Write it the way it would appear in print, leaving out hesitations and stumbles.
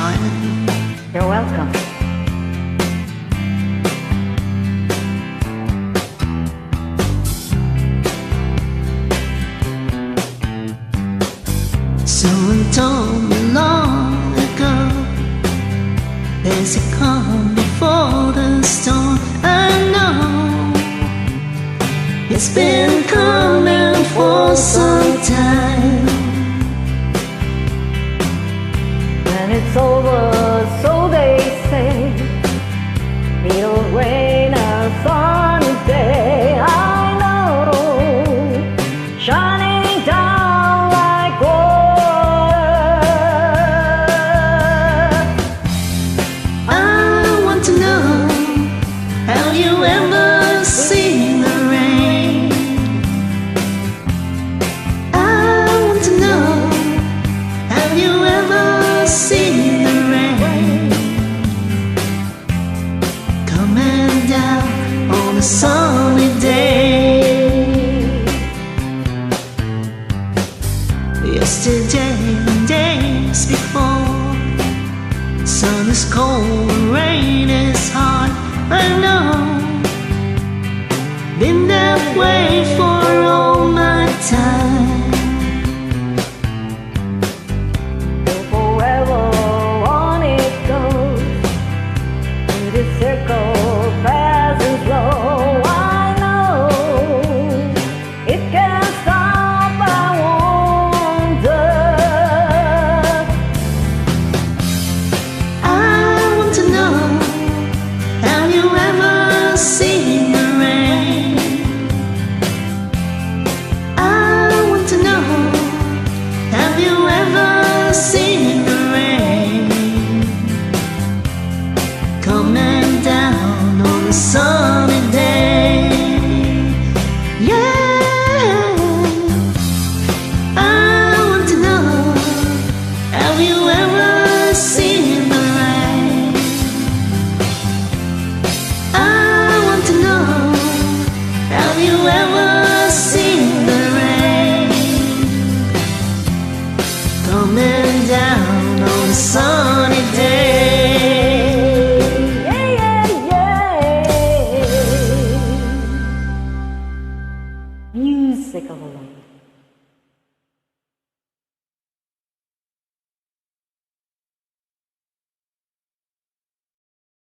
time. You're welcome. Someone told me long ago, there's a calm before the storm. I know it's been coming for some time. When it's over, so they say, it'll rain a sunny day. I know, shining down like water. I want to know, have you ever seen the rain? I want to know, have you ever seen the rain coming down on a sunny day? Yesterday and days before, sun is cold, rain is hot. I know, been that way for all my time.